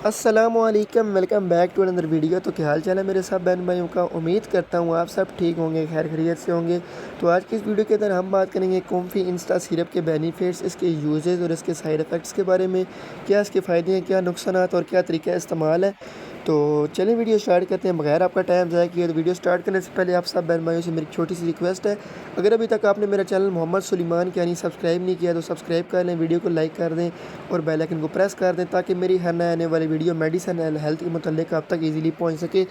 السلام علیکم، welcome back to another video. تو کیا حال چال ہے میرے سب بہن بھائیوں کا؟ امید کرتا ہوں آپ سب ٹھیک ہوں گے، خیر خیریت سے ہوں گے۔ تو آج کی اس ویڈیو کے اندر ہم بات کریں گے کومفی انسٹا سیرپ کے بینیفٹس، اس کے یوزز اور اس کے سائیڈ ایفیکٹس کے بارے میں، کیا اس کے فائدے ہیں، کیا نقصانات اور کیا طریقہ استعمال ہے۔ تو چلیں ویڈیو سٹارٹ کرتے ہیں بغیر آپ کا ٹائم ضائع کیے۔ تو ویڈیو سٹارٹ کرنے سے پہلے آپ سب بہن بھائیوں سے میری چھوٹی سی ریکویسٹ ہے، اگر ابھی تک آپ نے میرا چینل محمد سلیمان یعنی سبسکرائب نہیں کیا تو سبسکرائب کر لیں، ویڈیو کو لائک کر دیں اور بیل آئکن کو پریس کر دیں تاکہ میری ہر نئے آنے والی ویڈیو میڈیسن اینڈ ہیلتھ کے متعلق آپ تک ایزیلی پہنچ سکے۔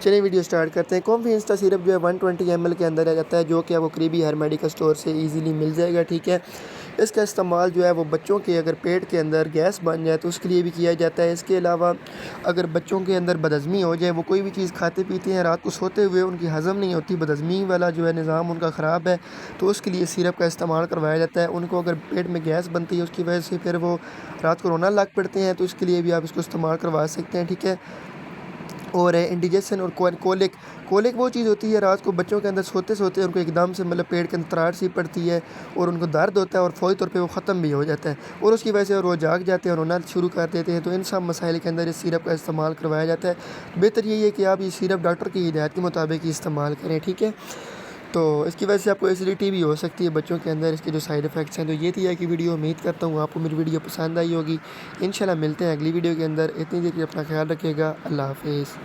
چلیں ویڈیو سٹارٹ کرتے ہیں۔ کومفی انسٹا سیرپ جو ہے 120 ml کے اندر آ جاتا ہے، جو کہ آپ کو قریبی ہر میڈیکل اسٹور سے ایزیلی مل جائے گا، ٹھیک ہے۔ اس کا استعمال جو ہے وہ بچوں کے اگر پیٹ کے اندر گیس بن جائے تو اس کے لیے بھی کیا جاتا ہے۔ اس کے علاوہ اگر بچوں کے اندر بدہضمی ہو جائے، وہ کوئی بھی چیز کھاتے پیتے ہیں، رات کو سوتے ہوئے ان کی ہضم نہیں ہوتی، بدہضمی والا جو ہے نظام ان کا خراب ہے، تو اس کے لیے سیرپ کا استعمال کروایا جاتا ہے۔ ان کو اگر پیٹ میں گیس بنتی ہے اس کی وجہ سے پھر وہ رات کو رونا لگ پڑتے ہیں، تو اس کے لیے بھی آپ اس کو استعمال کروا سکتے ہیں، ٹھیک ہے۔ اور انڈیجیشن اور کولک وہ چیز ہوتی ہے رات کو بچوں کے اندر سوتے سوتے ان کو ایک دم سے مطلب پیٹ کے اندر تراٹ سی پڑتی ہے اور ان کو درد ہوتا ہے اور فوری طور پہ وہ ختم بھی ہو جاتا ہے، اور اس کی وجہ سے وہ جاگ جاتے ہیں اور رونا شروع کر دیتے ہیں۔ تو ان سب مسائل کے اندر اس سیرپ کا استعمال کروایا جاتا ہے۔ بہتر یہی ہے کہ آپ یہ سیرپ ڈاکٹر کی ہدایت کے مطابق ہی استعمال کریں، ٹھیک ہے۔ تو اس کی وجہ سے آپ کو ایسیڈیٹی بھی ہو سکتی ہے بچوں کے اندر، اس کے جو سائیڈ ایفیکٹس ہیں۔ تو یہ تھی کہ ویڈیو امید کرتا ہوں آپ کو میری ویڈیو پسند آئی ہوگی۔ انشاءاللہ ملتے ہیں اگلی ویڈیو کے اندر، اتنی دیر کے اپنا خیال رکھیے گا، اللہ حافظ۔